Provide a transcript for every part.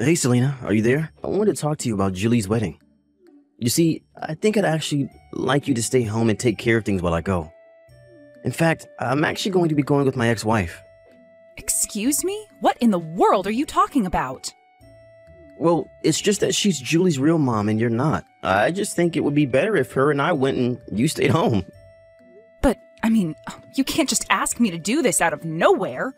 Hey Selena, are you there? I wanted to talk to you about Julie's wedding. You see, I think I'd actually like you to stay home and take care of things while I go. In fact, I'm actually going to be going with my ex-wife. Excuse me? What in the world are you talking about? Well, it's just that she's Julie's real mom and you're not. I just think it would be better if her and I went and you stayed home. But, I mean, you can't just ask me to do this out of nowhere.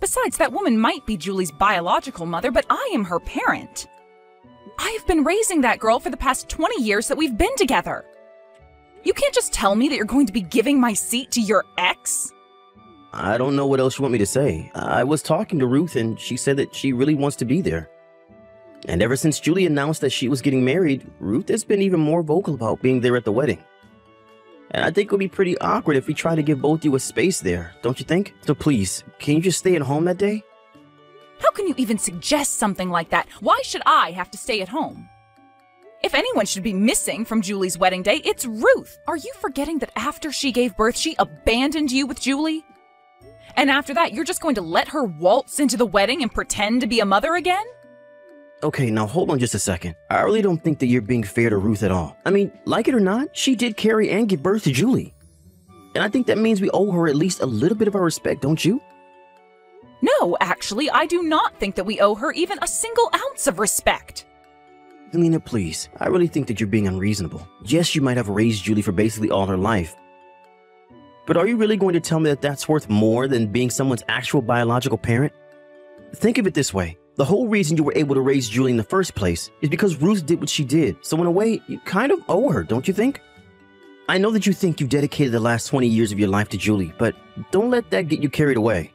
Besides, that woman might be Julie's biological mother, but I am her parent. I have been raising that girl for the past 20 years that we've been together. You can't just tell me that you're going to be giving my seat to your ex? I don't know what else you want me to say. I was talking to Ruth and she said that she really wants to be there. And ever since Julie announced that she was getting married, Ruth has been even more vocal about being there at the wedding. And I think it would be pretty awkward if we try to give both you a space there, don't you think? So please, can you just stay at home that day? How can you even suggest something like that? Why should I have to stay at home? If anyone should be missing from Julie's wedding day, it's Ruth. Are you forgetting that after she gave birth, she abandoned you with Julie? And after that, you're just going to let her waltz into the wedding and pretend to be a mother again? Okay, now hold on just a second. I really don't think that you're being fair to Ruth at all. I mean, like it or not, she did carry and give birth to Julie. And I think that means we owe her at least a little bit of our respect, don't you? No, actually, I do not think that we owe her even a single ounce of respect. Selena, please. I really think that you're being unreasonable. Yes, you might have raised Julie for basically all her life. But are you really going to tell me that that's worth more than being someone's actual biological parent? Think of it this way. The whole reason you were able to raise Julie in the first place is because Ruth did what she did. So in a way, you kind of owe her, don't you think? I know that you think you've dedicated the last 20 years of your life to Julie, but don't let that get you carried away.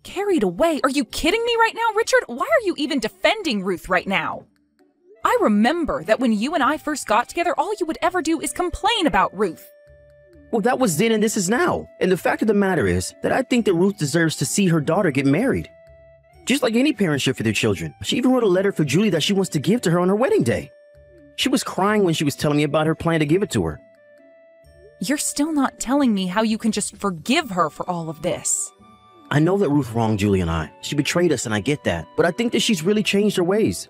Carried away? Are you kidding me right now, Richard? Why are you even defending Ruth right now? I remember that when you and I first got together, all you would ever do is complain about Ruth. Well, that was then and this is now. And the fact of the matter is that I think that Ruth deserves to see her daughter get married. Just like any parent should for their children. She even wrote a letter for Julie that she wants to give to her on her wedding day. She was crying when she was telling me about her plan to give it to her. You're still not telling me how you can just forgive her for all of this. I know that Ruth wronged Julie and I. She betrayed us and I get that. But I think that she's really changed her ways.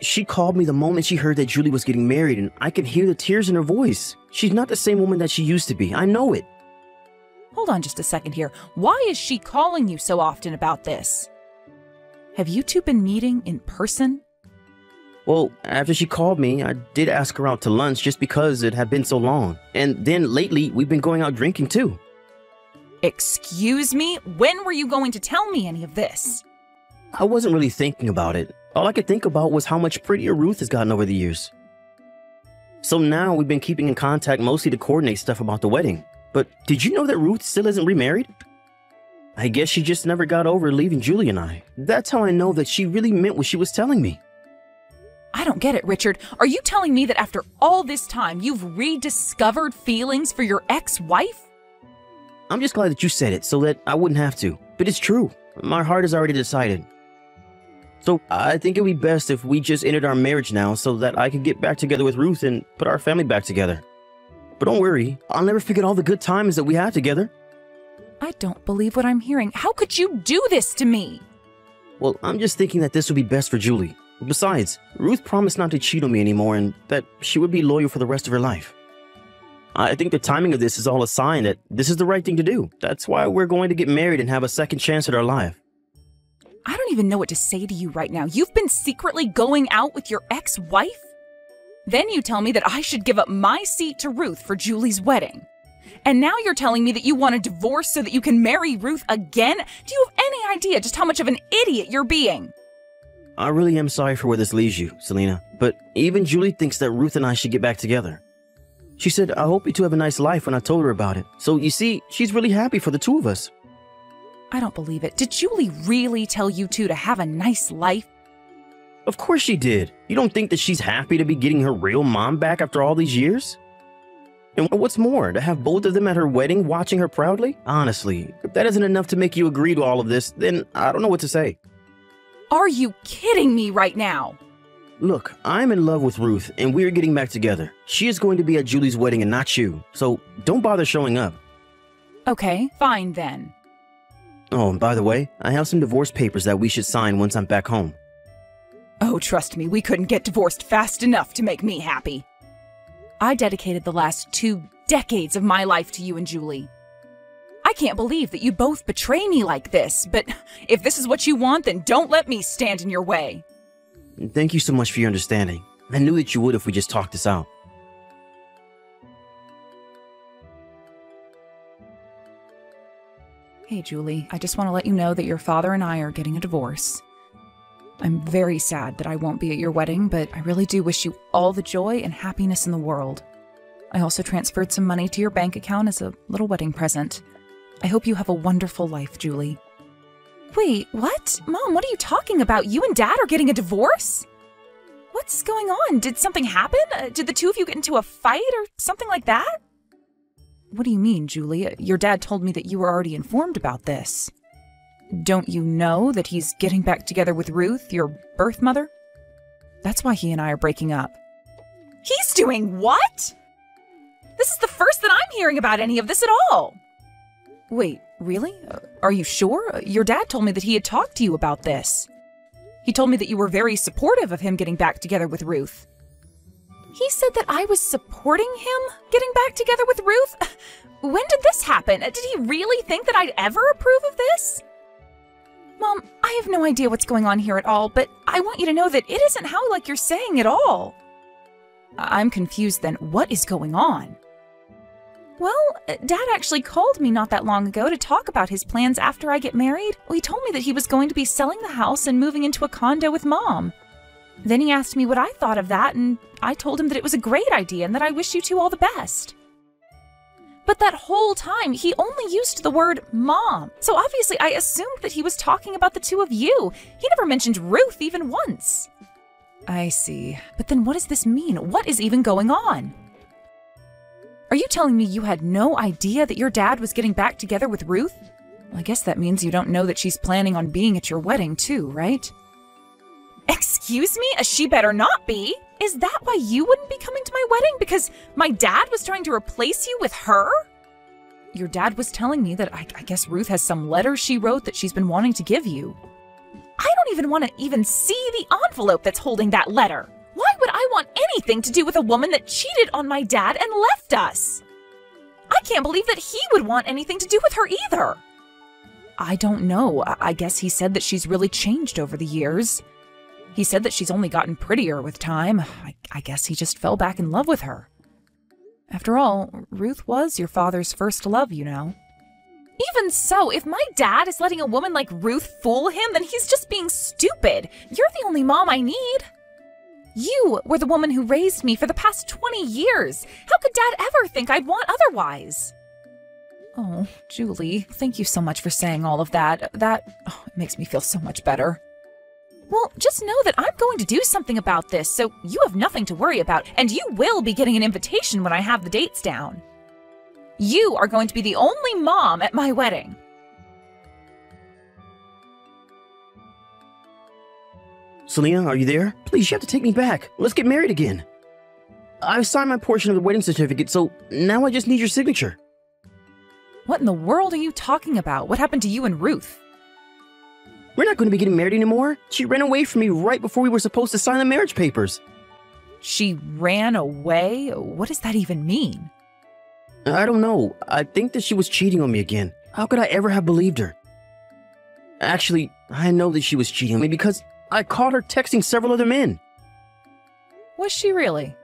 She called me the moment she heard that Julie was getting married and I could hear the tears in her voice. She's not the same woman that she used to be. I know it. Hold on just a second here. Why is she calling you so often about this? Have you two been meeting in person? Well, after she called me, I did ask her out to lunch just because it had been so long. And then lately, we've been going out drinking too. Excuse me? When were you going to tell me any of this? I wasn't really thinking about it. All I could think about was how much prettier Ruth has gotten over the years. So now we've been keeping in contact mostly to coordinate stuff about the wedding. But did you know that Ruth still isn't remarried? I guess she just never got over leaving Julie and I. That's how I know that she really meant what she was telling me. I don't get it, Richard. Are you telling me that after all this time, you've rediscovered feelings for your ex-wife? I'm just glad that you said it so that I wouldn't have to. But it's true. My heart has already decided. So I think it would be best if we just ended our marriage now so that I could get back together with Ruth and put our family back together. But don't worry, I'll never forget all the good times that we had together. I don't believe what I'm hearing. How could you do this to me? Well, I'm just thinking that this would be best for Julie. Besides, Ruth promised not to cheat on me anymore and that she would be loyal for the rest of her life. I think the timing of this is all a sign that this is the right thing to do. That's why we're going to get married and have a second chance at our life. I don't even know what to say to you right now. You've been secretly going out with your ex-wife? Then you tell me that I should give up my seat to Ruth for Julie's wedding. And now you're telling me that you want a divorce so that you can marry Ruth again? Do you have any idea just how much of an idiot you're being? I really am sorry for where this leaves you, Selena. But even Julie thinks that Ruth and I should get back together. She said, I hope you two have a nice life when I told her about it. So you see, she's really happy for the two of us. I don't believe it. Did Julie really tell you two to have a nice life? Of course she did. You don't think that she's happy to be getting her real mom back after all these years? And what's more, to have both of them at her wedding watching her proudly? Honestly, if that isn't enough to make you agree to all of this, then I don't know what to say. Are you kidding me right now? Look, I'm in love with Ruth, and we're getting back together. She is going to be at Julie's wedding and not you, so don't bother showing up. Okay, fine then. Oh, and by the way, I have some divorce papers that we should sign once I'm back home. Oh, trust me, we couldn't get divorced fast enough to make me happy. I dedicated the last 2 decades of my life to you and Julie. I can't believe that you both betray me like this, but if this is what you want, then don't let me stand in your way. Thank you so much for your understanding. I knew that you would if we just talked this out. Hey, Julie, I just want to let you know that your father and I are getting a divorce. I'm very sad that I won't be at your wedding, but I really do wish you all the joy and happiness in the world. I also transferred some money to your bank account as a little wedding present. I hope you have a wonderful life, Julie. Wait, what? Mom, what are you talking about? You and Dad are getting a divorce? What's going on? Did something happen? Did the two of you get into a fight or something like that? What do you mean, Julie? Your dad told me that you were already informed about this. Don't you know that he's getting back together with Ruth, your birth mother? That's why he and I are breaking up. He's doing what? This is the first that I'm hearing about any of this at all. Wait, really? Are you sure? Your dad told me that he had talked to you about this. He told me that you were very supportive of him getting back together with Ruth. He said that I was supporting him getting back together with Ruth? When did this happen? Did he really think that I'd ever approve of this? Mom, I have no idea what's going on here at all, but I want you to know that it isn't how like you're saying at all. I'm confused then. What is going on? Well, Dad actually called me not that long ago to talk about his plans after I get married. Well, he told me that he was going to be selling the house and moving into a condo with Mom. Then he asked me what I thought of that, and I told him that it was a great idea and that I wish you two all the best. But that whole time, he only used the word Mom. So obviously I assumed that he was talking about the two of you. He never mentioned Ruth even once. I see. But then what does this mean? What is even going on? Are you telling me you had no idea that your dad was getting back together with Ruth? Well, I guess that means you don't know that she's planning on being at your wedding too, right? Excuse me? She better not be. Is that why you wouldn't be coming to my wedding? Because my dad was trying to replace you with her? Your dad was telling me that I guess Ruth has some letter she wrote that she's been wanting to give you. I don't even want to even see the envelope that's holding that letter. Why would I want anything to do with a woman that cheated on my dad and left us? I can't believe that he would want anything to do with her either. I don't know. I guess he said that she's really changed over the years. He said that she's only gotten prettier with time. I guess he just fell back in love with her. After all, Ruth was your father's first love, you know. Even so, if my dad is letting a woman like Ruth fool him, then he's just being stupid. You're the only mom I need. You were the woman who raised me for the past 20 years. How could Dad ever think I'd want otherwise? Oh, Julie, thank you so much for saying all of that. It makes me feel so much better. Well, just know that I'm going to do something about this, so you have nothing to worry about, and you will be getting an invitation when I have the dates down. You are going to be the only mom at my wedding. Selena, are you there? Please, you have to take me back. Let's get married again. I've signed my portion of the wedding certificate, so now I just need your signature. What in the world are you talking about? What happened to you and Ruth? We're not going to be getting married anymore. She ran away from me right before we were supposed to sign the marriage papers. She ran away? What does that even mean? I don't know. I think that she was cheating on me again. How could I ever have believed her? Actually, I know that she was cheating on me because I caught her texting several other men. Was she really?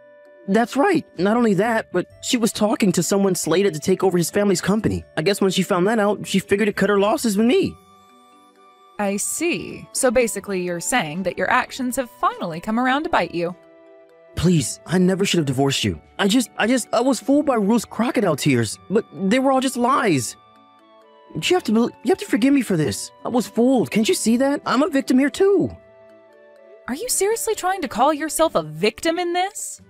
That's right. Not only that, but she was talking to someone slated to take over his family's company. I guess when she found that out, she figured to cut her losses with me. I see. So basically you're saying that your actions have finally come around to bite you. Please, I never should have divorced you. I was fooled by Ruth's crocodile tears, but they were all just lies. You have to forgive me for this. I was fooled. Can't you see that? I'm a victim here too. Are you seriously trying to call yourself a victim in this?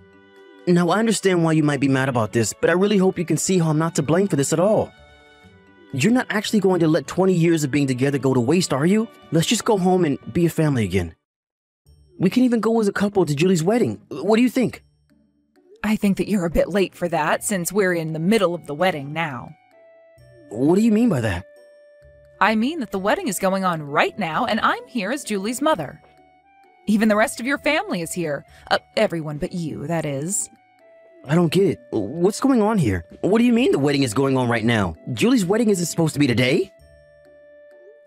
Now, I understand why you might be mad about this, but I really hope you can see how I'm not to blame for this at all. You're not actually going to let 20 years of being together go to waste, are you? Let's just go home and be a family again. We can even go as a couple to Julie's wedding. What do you think? I think that you're a bit late for that, since we're in the middle of the wedding now. What do you mean by that? I mean that the wedding is going on right now, and I'm here as Julie's mother. Even the rest of your family is here. Everyone but you, that is. I don't get it. What's going on here? What do you mean the wedding is going on right now? Julie's wedding isn't supposed to be today?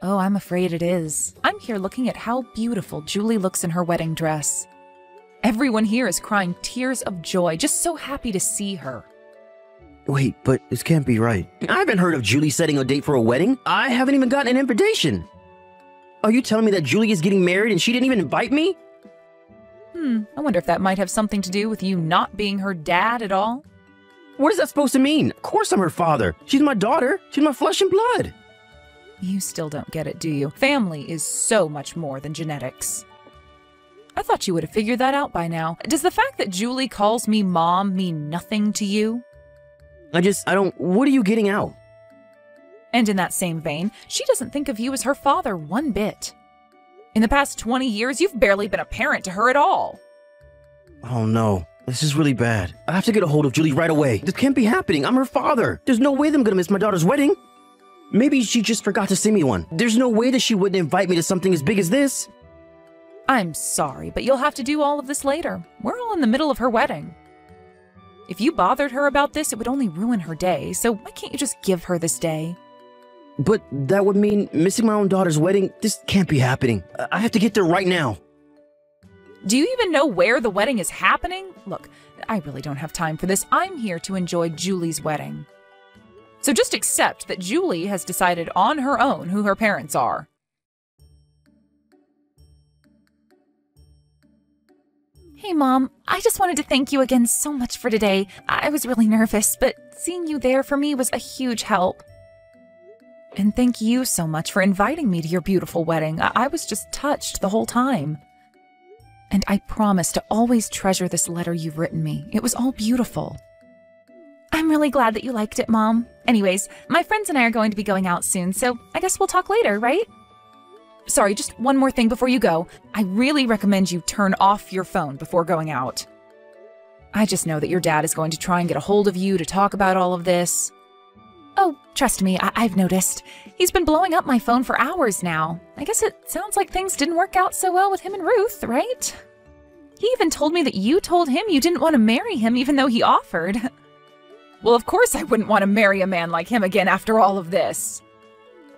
Oh, I'm afraid it is. I'm here looking at how beautiful Julie looks in her wedding dress. Everyone here is crying tears of joy, just so happy to see her. Wait, but this can't be right. I haven't heard of Julie setting a date for a wedding. I haven't even gotten an invitation. Are you telling me that Julie is getting married and she didn't even invite me? I wonder if that might have something to do with you not being her dad at all? What is that supposed to mean? Of course I'm her father. She's my daughter. She's my flesh and blood. You still don't get it, do you? Family is so much more than genetics. I thought you would have figured that out by now. Does the fact that Julie calls me Mom mean nothing to you? What are you getting out? And in that same vein, she doesn't think of you as her father one bit. In the past 20 years, you've barely been a parent to her at all. Oh no, this is really bad. I have to get a hold of Julie right away. This can't be happening. I'm her father. There's no way that I'm gonna miss my daughter's wedding. Maybe she just forgot to send me one. There's no way that she wouldn't invite me to something as big as this. I'm sorry, but you'll have to do all of this later. We're all in the middle of her wedding. If you bothered her about this, it would only ruin her day, so why can't you just give her this day? But that would mean missing my own daughter's wedding. This can't be happening. I have to get there right now. Do you even know where the wedding is happening? Look, I really don't have time for this. I'm here to enjoy Julie's wedding. So just accept that Julie has decided on her own who her parents are. Hey, Mom. I just wanted to thank you again so much for today. I was really nervous, but seeing you there for me was a huge help. And thank you so much for inviting me to your beautiful wedding. I was just touched the whole time. And I promise to always treasure this letter you've written me. It was all beautiful. I'm really glad that you liked it, Mom. Anyways, my friends and I are going to be going out soon, so I guess we'll talk later, right? Sorry, just one more thing before you go. I really recommend you turn off your phone before going out. I just know that your dad is going to try and get a hold of you to talk about all of this. Oh, trust me, I've noticed. He's been blowing up my phone for hours now. I guess it sounds like things didn't work out so well with him and Ruth, right? He even told me that you told him you didn't want to marry him even though he offered. Well, of course I wouldn't want to marry a man like him again after all of this.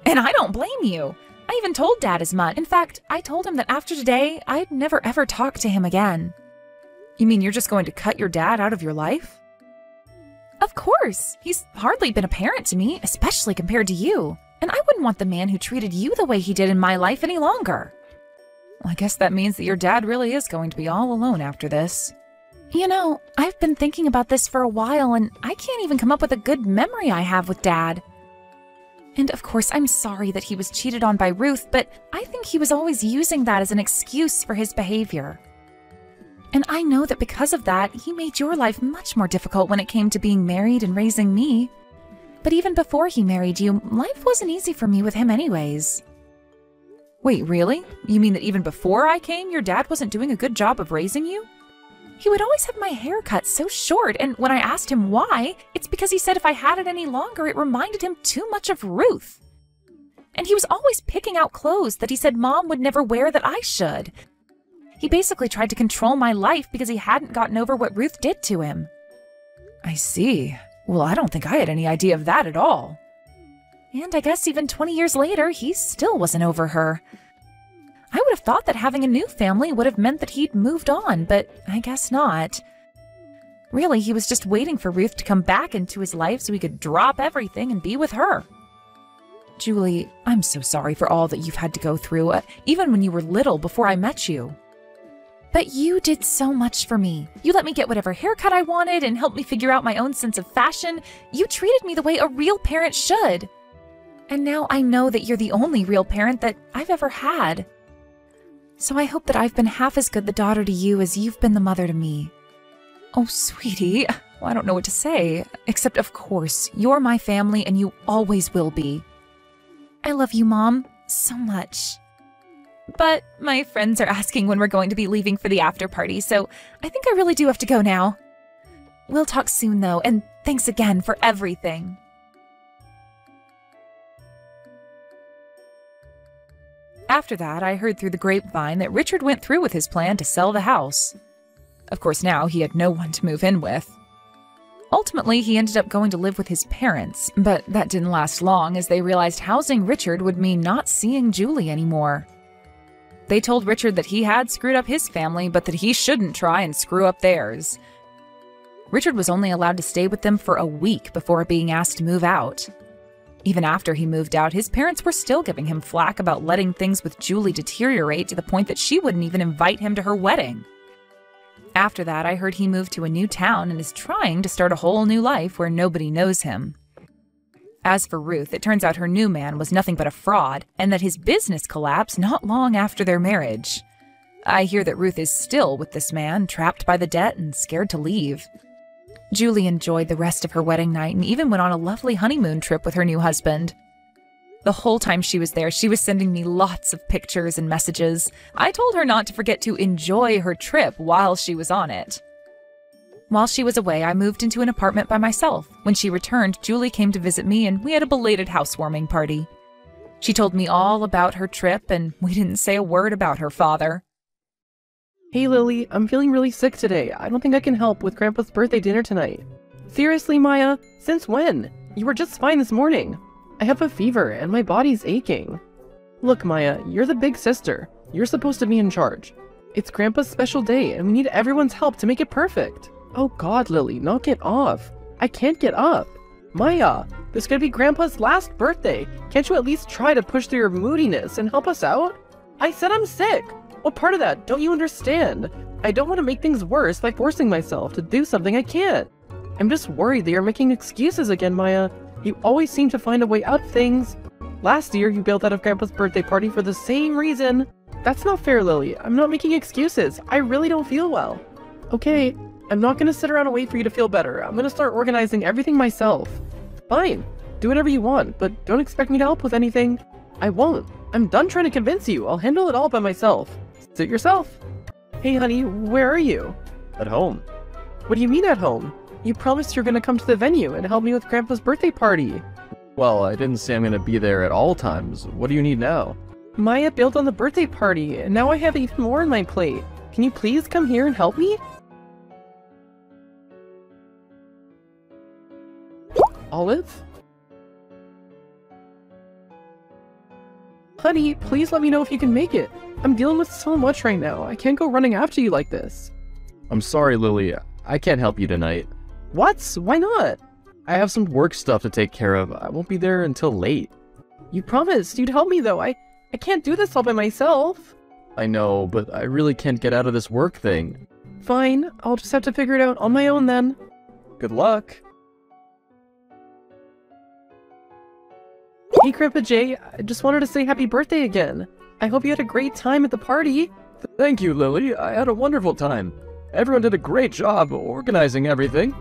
And I don't blame you. I even told Dad as much. In fact, I told him that after today, I'd never ever talk to him again. You mean you're just going to cut your dad out of your life? Of course. He's hardly been a parent to me, especially compared to you. And I wouldn't want the man who treated you the way he did in my life any longer. Well, I guess that means that your dad really is going to be all alone after this. You know, I've been thinking about this for a while, and I can't even come up with a good memory I have with Dad. And of course, I'm sorry that he was cheated on by Ruth, but I think he was always using that as an excuse for his behavior. And I know that because of that, he made your life much more difficult when it came to being married and raising me. But even before he married you, life wasn't easy for me with him anyways. Wait, really? You mean that even before I came, your dad wasn't doing a good job of raising you? He would always have my hair cut so short, and when I asked him why, it's because he said if I had it any longer, it reminded him too much of Ruth. And he was always picking out clothes that he said Mom would never wear that I should. He basically tried to control my life because he hadn't gotten over what Ruth did to him. I see. Well, I don't think I had any idea of that at all. And I guess even 20 years later, he still wasn't over her. I would have thought that having a new family would have meant that he'd moved on, but I guess not. Really, he was just waiting for Ruth to come back into his life so he could drop everything and be with her. Julie, I'm so sorry for all that you've had to go through, even when you were little before I met you. But you did so much for me. You let me get whatever haircut I wanted and helped me figure out my own sense of fashion. You treated me the way a real parent should. And now I know that you're the only real parent that I've ever had. So I hope that I've been half as good the daughter to you as you've been the mother to me. Oh, sweetie, well, I don't know what to say, except of course, you're my family and you always will be. I love you, Mom, so much. But my friends are asking when we're going to be leaving for the after party, so I think I really do have to go now. We'll talk soon, though, and thanks again for everything. After that, I heard through the grapevine that Richard went through with his plan to sell the house. Of course, now he had no one to move in with. Ultimately, he ended up going to live with his parents, but that didn't last long as they realized housing Richard would mean not seeing Julie anymore. They told Richard that he had screwed up his family, but that he shouldn't try and screw up theirs. Richard was only allowed to stay with them for a week before being asked to move out. Even after he moved out, his parents were still giving him flack about letting things with Julie deteriorate to the point that she wouldn't even invite him to her wedding. After that, I heard he moved to a new town and is trying to start a whole new life where nobody knows him. As for Ruth, it turns out her new man was nothing but a fraud, and that his business collapsed not long after their marriage. I hear that Ruth is still with this man, trapped by the debt and scared to leave. Julie enjoyed the rest of her wedding night and even went on a lovely honeymoon trip with her new husband. The whole time she was there, she was sending me lots of pictures and messages. I told her not to forget to enjoy her trip while she was on it. While she was away, I moved into an apartment by myself. When she returned, Julie came to visit me and we had a belated housewarming party. She told me all about her trip and we didn't say a word about her father. Hey Lily, I'm feeling really sick today. I don't think I can help with Grandpa's birthday dinner tonight. Seriously, Maya? Since when? You were just fine this morning. I have a fever and my body's aching. Look, Maya, you're the big sister. You're supposed to be in charge. It's Grandpa's special day and we need everyone's help to make it perfect. Oh God, Lily, knock it off. I can't get up. Maya, this could be Grandpa's last birthday. Can't you at least try to push through your moodiness and help us out? I said I'm sick. What part of that don't you understand? I don't want to make things worse by forcing myself to do something I can't. I'm just worried that you're making excuses again, Maya. You always seem to find a way out of things. Last year, you bailed out of Grandpa's birthday party for the same reason. That's not fair, Lily. I'm not making excuses. I really don't feel well. Okay, I'm not gonna sit around and wait for you to feel better. I'm gonna start organizing everything myself. Fine, do whatever you want, but don't expect me to help with anything. I won't. I'm done trying to convince you. I'll handle it all by myself. Suit yourself. Hey, honey, where are you? At home. What do you mean at home? You promised you're gonna come to the venue and help me with Grandpa's birthday party. Well, I didn't say I'm gonna be there at all times. What do you need now? Maya bailed on the birthday party, and now I have even more on my plate. Can you please come here and help me? Olive? Honey, please let me know if you can make it. I'm dealing with so much right now. I can't go running after you like this. I'm sorry, Lily. I can't help you tonight. What? Why not? I have some work stuff to take care of. I won't be there until late. You promised you'd help me though. I can't do this all by myself. I know, but I really can't get out of this work thing. Fine, I'll just have to figure it out on my own then. Good luck. Hey Grandpa Jay, I just wanted to say happy birthday again. I hope you had a great time at the party. Thank you, Lily. I had a wonderful time. Everyone did a great job organizing everything.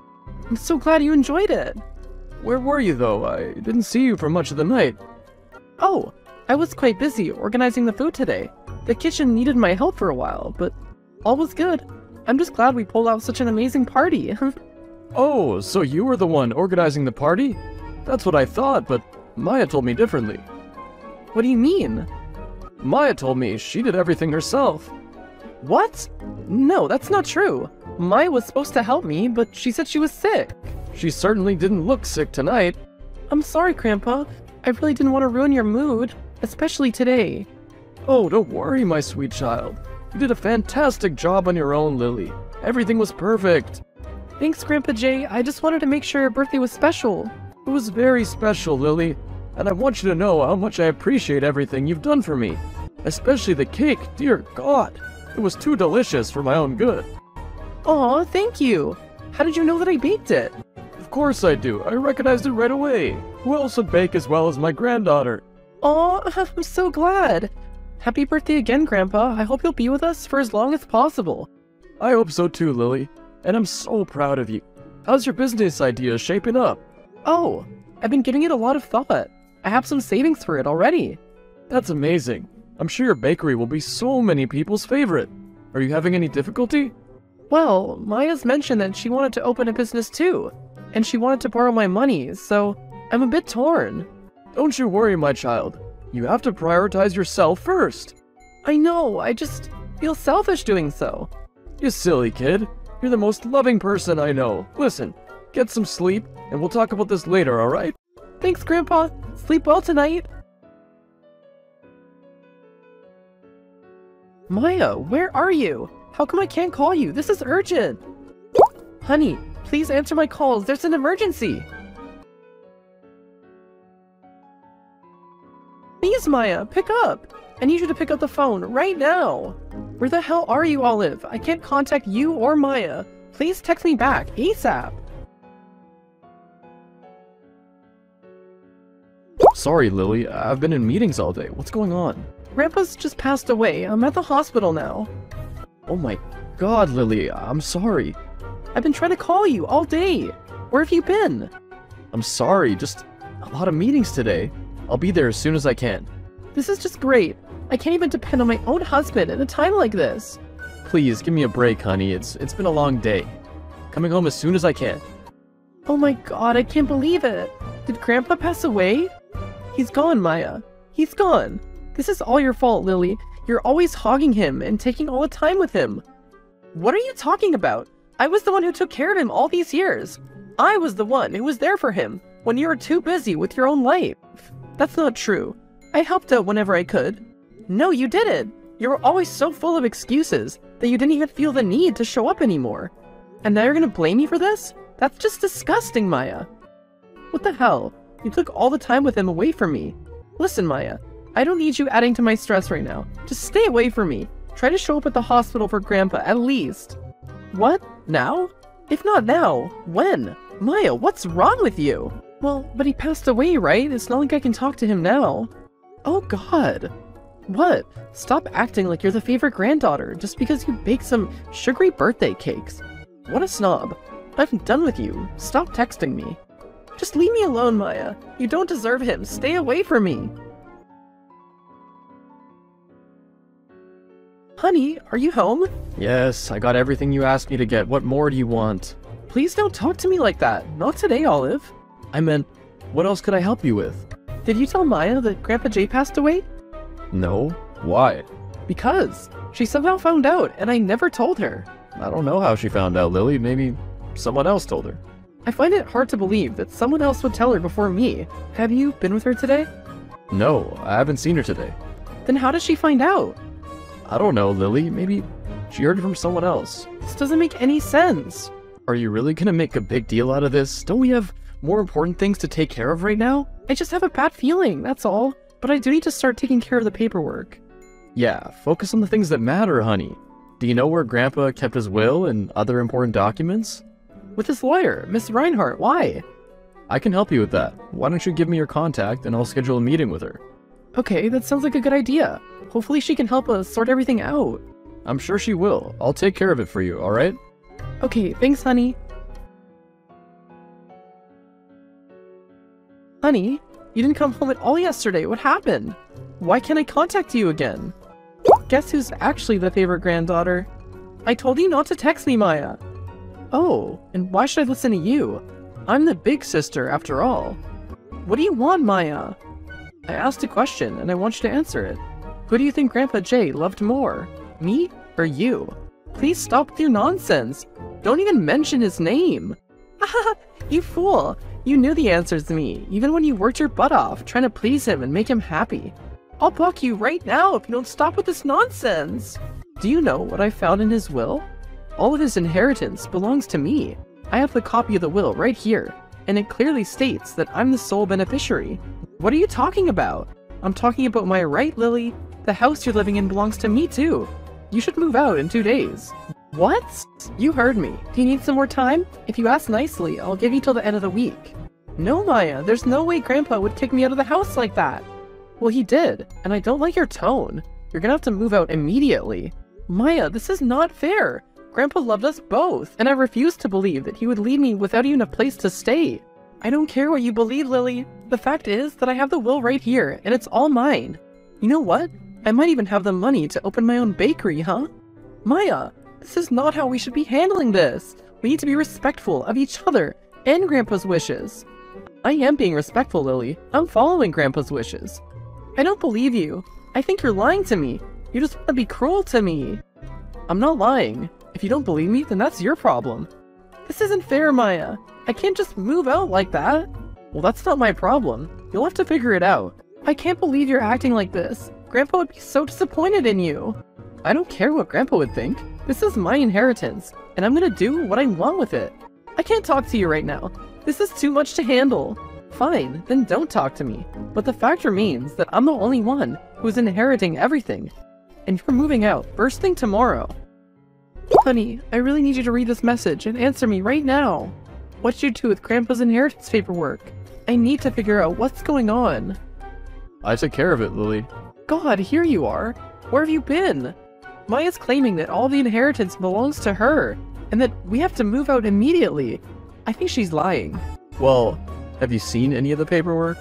I'm so glad you enjoyed it. Where were you, though? I didn't see you for much of the night. Oh, I was quite busy organizing the food today. The kitchen needed my help for a while, but all was good. I'm just glad we pulled out such an amazing party. Oh, so you were the one organizing the party? That's what I thought, but Maya told me differently. What do you mean? Maya told me she did everything herself. What? No, that's not true. Maya was supposed to help me, but she said she was sick. She certainly didn't look sick tonight. I'm sorry, Grandpa. I really didn't want to ruin your mood, especially today. Oh, don't worry, my sweet child. You did a fantastic job on your own, Lily. Everything was perfect. Thanks, Grandpa Jay. I just wanted to make sure your birthday was special. It was very special, Lily. And I want you to know how much I appreciate everything you've done for me. Especially the cake, dear God. It was too delicious for my own good. Aw, thank you. How did you know that I baked it? Of course I do. I recognized it right away. Who else would bake as well as my granddaughter? Aw, I'm so glad. Happy birthday again, Grandpa. I hope you'll be with us for as long as possible. I hope so too, Lily. And I'm so proud of you. How's your business idea shaping up? Oh, I've been giving it a lot of thought. I have some savings for it already. That's amazing. I'm sure your bakery will be so many people's favorite. Are you having any difficulty? Well, Maya's mentioned that she wanted to open a business too, and she wanted to borrow my money, so I'm a bit torn. Don't you worry, my child. You have to prioritize yourself first. I know, I just feel selfish doing so. You silly kid. You're the most loving person I know. Listen, get some sleep, and we'll talk about this later, alright? Thanks, Grandpa. Sleep well tonight. Maya, where are you? How come I can't call you? This is urgent. Honey, please answer my calls. There's an emergency. Please, Maya, pick up. I need you to pick up the phone right now. Where the hell are you, Olive? I can't contact you or Maya. Please text me back ASAP. Sorry, Lily. I've been in meetings all day. What's going on? Grandpa's just passed away. I'm at the hospital now. Oh my god, Lily. I'm sorry. I've been trying to call you all day. Where have you been? I'm sorry. Just a lot of meetings today. I'll be there as soon as I can. This is just great. I can't even depend on my own husband at a time like this. Please, give me a break, honey. It's been a long day. Coming home as soon as I can. Oh my god, I can't believe it. Did Grandpa pass away? He's gone, Maya. He's gone. This is all your fault, Lily. You're always hogging him and taking all the time with him. What are you talking about? I was the one who took care of him all these years. I was the one who was there for him when you were too busy with your own life. That's not true. I helped out whenever I could. No, you didn't. You were always so full of excuses that you didn't even feel the need to show up anymore. And now you're gonna blame me for this? That's just disgusting, Maya. What the hell? You took all the time with him away from me. Listen, Maya, I don't need you adding to my stress right now. Just stay away from me. Try to show up at the hospital for Grandpa, at least. What? Now? If not now, when? Maya, what's wrong with you? Well, but he passed away, right? It's not like I can talk to him now. Oh god. What? Stop acting like you're the favorite granddaughter just because you baked some sugary birthday cakes. What a snob. I'm done with you. Stop texting me. Just leave me alone, Maya. You don't deserve him. Stay away from me. Honey, are you home? Yes, I got everything you asked me to get. What more do you want? Please don't talk to me like that. Not today, Olive. I meant, what else could I help you with? Did you tell Maya that Grandpa Jay passed away? No. Why? Because she somehow found out, and I never told her. I don't know how she found out, Lily. Maybe someone else told her. I find it hard to believe that someone else would tell her before me. Have you been with her today? No, I haven't seen her today. Then how did she find out? I don't know, Lily. Maybe she heard it from someone else. This doesn't make any sense. Are you really gonna make a big deal out of this? Don't we have more important things to take care of right now? I just have a bad feeling, that's all. But I do need to start taking care of the paperwork. Yeah, focus on the things that matter, honey. Do you know where Grandpa kept his will and other important documents? With his lawyer, Miss Reinhardt, why? I can help you with that. Why don't you give me your contact and I'll schedule a meeting with her? Okay, that sounds like a good idea. Hopefully she can help us sort everything out. I'm sure she will. I'll take care of it for you, alright? Okay, thanks, honey. Honey, you didn't come home at all yesterday. What happened? Why can't I contact you again? Guess who's actually the favorite granddaughter? I told you not to text me, Maya. Oh, and why should I listen to you? I'm the big sister, after all. What do you want, Maya? I asked a question, and I want you to answer it. Who do you think Grandpa Jay loved more? Me or you? Please stop with your nonsense. Don't even mention his name. Haha, you fool. You knew the answer's me, even when you worked your butt off, trying to please him and make him happy. I'll block you right now if you don't stop with this nonsense. Do you know what I found in his will? All of his inheritance belongs to me. I have the copy of the will right here, and it clearly states that I'm the sole beneficiary. What are you talking about? I'm talking about my right, Lily. The house you're living in belongs to me too. You should move out in 2 days. What? You heard me. Do you need some more time? If you ask nicely, I'll give you till the end of the week. No, Maya, there's no way Grandpa would kick me out of the house like that. Well, he did, and I don't like your tone. You're gonna have to move out immediately. Maya, this is not fair. Grandpa loved us both, and I refuse to believe that he would leave me without even a place to stay. I don't care what you believe, Lily. The fact is that I have the will right here, and it's all mine. You know what? I might even have the money to open my own bakery, huh? Maya, this is not how we should be handling this. We need to be respectful of each other and Grandpa's wishes. I am being respectful, Lily. I'm following Grandpa's wishes. I don't believe you. I think you're lying to me. You just want to be cruel to me. I'm not lying. If you don't believe me, then that's your problem. This isn't fair, Maya. I can't just move out like that. Well, that's not my problem. You'll have to figure it out. I can't believe you're acting like this. Grandpa would be so disappointed in you. I don't care what Grandpa would think. This is my inheritance, and I'm gonna do what I want with it. I can't talk to you right now. This is too much to handle. Fine, then don't talk to me. But the fact remains that I'm the only one who's inheriting everything. And you're moving out first thing tomorrow. Honey, I really need you to read this message and answer me right now. What should you do with Grandpa's inheritance paperwork? I need to figure out what's going on. I took care of it, Lily. God, here you are. Where have you been? Maya's claiming that all the inheritance belongs to her, and that we have to move out immediately. I think she's lying. Well, have you seen any of the paperwork?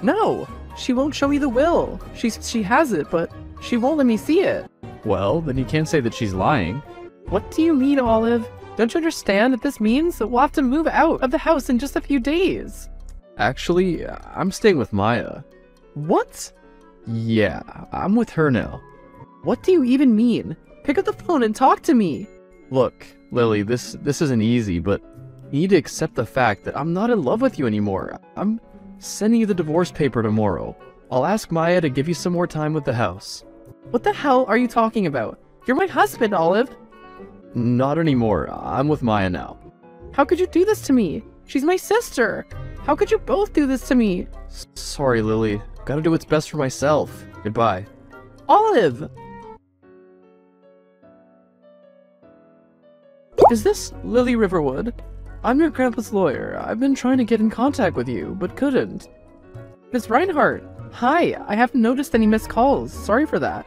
No, she won't show me the will. She has it, but she won't let me see it. Well, then you can't say that she's lying. What do you mean, Olive? Don't you understand that this means that we'll have to move out of the house in just a few days? Actually, I'm staying with Maya. What? Yeah, I'm with her now. What do you even mean? Pick up the phone and talk to me. Look, Lily, this isn't easy, but you need to accept the fact that I'm not in love with you anymore. I'm sending you the divorce paper tomorrow. I'll ask Maya to give you some more time with the house. What the hell are you talking about? You're my husband, Olive. Not anymore. I'm with Maya now. How could you do this to me? She's my sister. How could you both do this to me? Sorry, Lily. Gotta do what's best for myself. Goodbye. Olive! Is this Lily Riverwood? I'm your grandpa's lawyer. I've been trying to get in contact with you, but couldn't. Miss Reinhardt! Hi, I haven't noticed any missed calls. Sorry for that.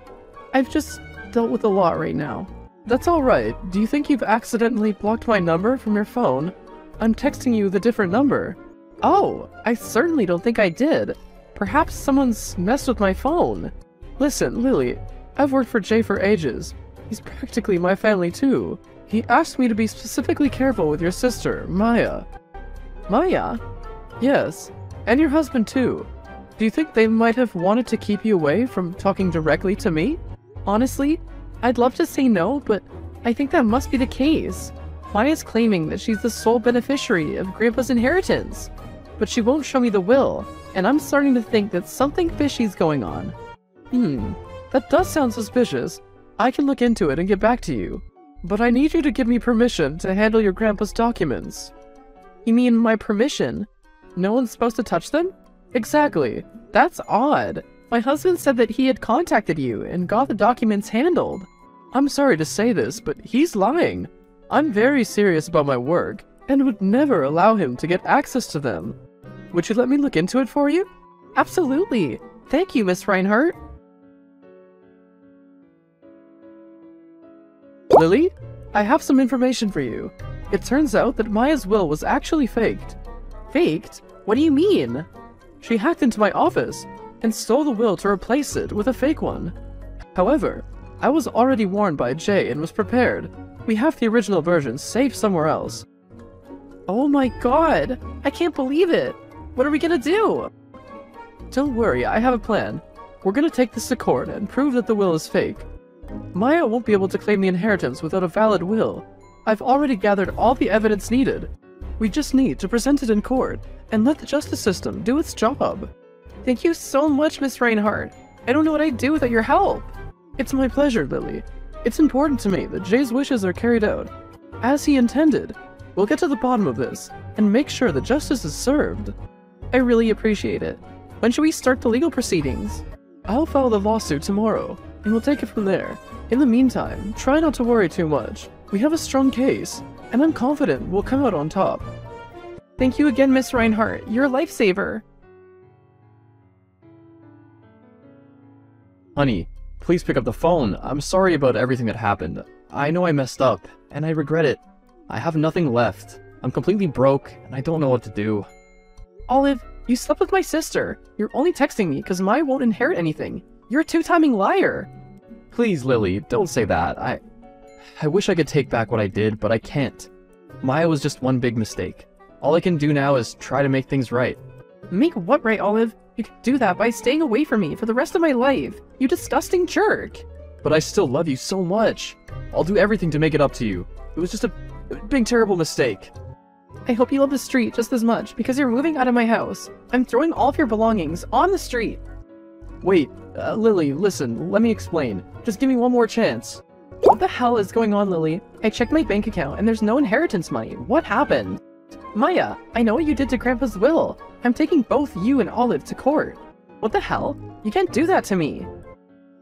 I've just dealt with a lot right now. That's alright. Do you think you've accidentally blocked my number from your phone? I'm texting you the different number. Oh, I certainly don't think I did. Perhaps someone's messed with my phone. Listen, Lily, I've worked for Jay for ages. He's practically my family too. He asked me to be specifically careful with your sister, Maya. Maya? Yes, and your husband too. Do you think they might have wanted to keep you away from talking directly to me? Honestly, I'd love to say no, but I think that must be the case. Maya's claiming that she's the sole beneficiary of Grandpa's inheritance, but she won't show me the will, and I'm starting to think that something fishy's going on. That does sound suspicious. I can look into it and get back to you, but I need you to give me permission to handle your Grandpa's documents. You mean my permission? No one's supposed to touch them? Exactly. That's odd. My husband said that he had contacted you and got the documents handled. I'm sorry to say this, but he's lying. I'm very serious about my work, and would never allow him to get access to them. Would you let me look into it for you? Absolutely. Thank you, Miss Reinhardt. Lily, I have some information for you. It turns out that Maya's will was actually faked. Faked? What do you mean? She hacked into my office and stole the will to replace it with a fake one. However, I was already warned by Jay and was prepared. We have the original version safe somewhere else. Oh my god! I can't believe it! What are we gonna do? Don't worry, I have a plan. We're gonna take this to court and prove that the will is fake. Maya won't be able to claim the inheritance without a valid will. I've already gathered all the evidence needed. We just need to present it in court and let the justice system do its job. Thank you so much, Miss Reinhardt. I don't know what I'd do without your help. It's my pleasure, Lily. It's important to me that Jay's wishes are carried out as he intended. We'll get to the bottom of this and make sure that justice is served. I really appreciate it. When should we start the legal proceedings? I'll file the lawsuit tomorrow, and we'll take it from there. In the meantime, try not to worry too much. We have a strong case, and I'm confident we'll come out on top. Thank you again, Miss Reinhardt. You're a lifesaver. Honey, please pick up the phone. I'm sorry about everything that happened. I know I messed up, and I regret it. I have nothing left. I'm completely broke, and I don't know what to do. Olive, you slept with my sister. You're only texting me because Maya won't inherit anything. You're a two-timing liar. Please, Lily, don't say that. I wish I could take back what I did, but I can't. Maya was just one big mistake. All I can do now is try to make things right. Make what right, Olive? You could do that by staying away from me for the rest of my life, you disgusting jerk. But I still love you so much. I'll do everything to make it up to you. It was just a big, terrible mistake. I hope you love the street just as much because you're moving out of my house. I'm throwing all of your belongings on the street. Wait, Lily, listen, let me explain. Just give me one more chance. What the hell is going on, Lily? I checked my bank account and there's no inheritance money. What happened? Maya, I know what you did to Grandpa's will. I'm taking both you and Olive to court. What the hell? You can't do that to me.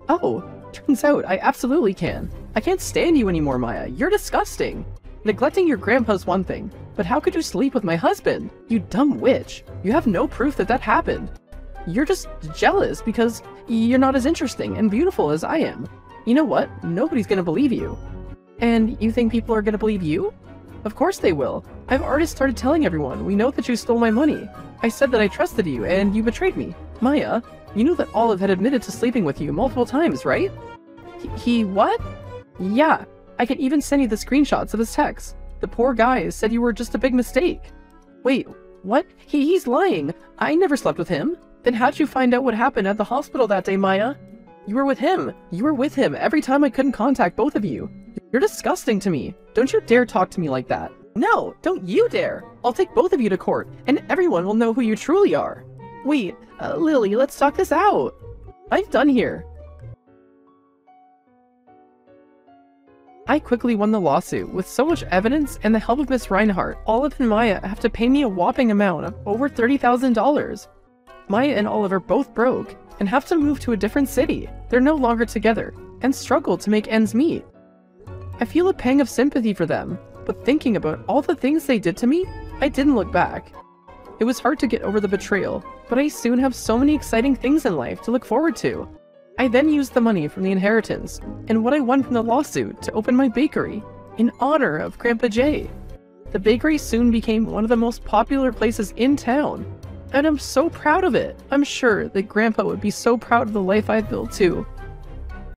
Oh, turns out I absolutely can. I can't stand you anymore, Maya. You're disgusting. Neglecting your grandpa's one thing, but how could you sleep with my husband? You dumb witch. You have no proof that that happened. You're just jealous because you're not as interesting and beautiful as I am. You know what? Nobody's gonna believe you. And you think people are gonna believe you? Of course they will. I've already started telling everyone. We know that you stole my money. I said that I trusted you and you betrayed me. Maya, you knew that Olive had admitted to sleeping with you multiple times, right? He what? Yeah, I can even send you the screenshots of his texts. The poor guy said you were just a big mistake. Wait, what? He's lying. I never slept with him. Then how'd you find out what happened at the hospital that day, Maya? You were with him. You were with him every time I couldn't contact both of you. You're disgusting to me. Don't you dare talk to me like that. No, don't you dare. I'll take both of you to court, and everyone will know who you truly are. Wait, Lily, let's talk this out. I'm done here. I quickly won the lawsuit. With so much evidence and the help of Miss Reinhardt, Olive and Maya have to pay me a whopping amount of over $30,000. Maya and Olive are both broke and have to move to a different city. They're no longer together and struggle to make ends meet. I feel a pang of sympathy for them, but thinking about all the things they did to me, I didn't look back. It was hard to get over the betrayal, but I soon have so many exciting things in life to look forward to. I then used the money from the inheritance and what I won from the lawsuit to open my bakery in honor of Grandpa Jay. The bakery soon became one of the most popular places in town, and I'm so proud of it. I'm sure that Grandpa would be so proud of the life I've built too.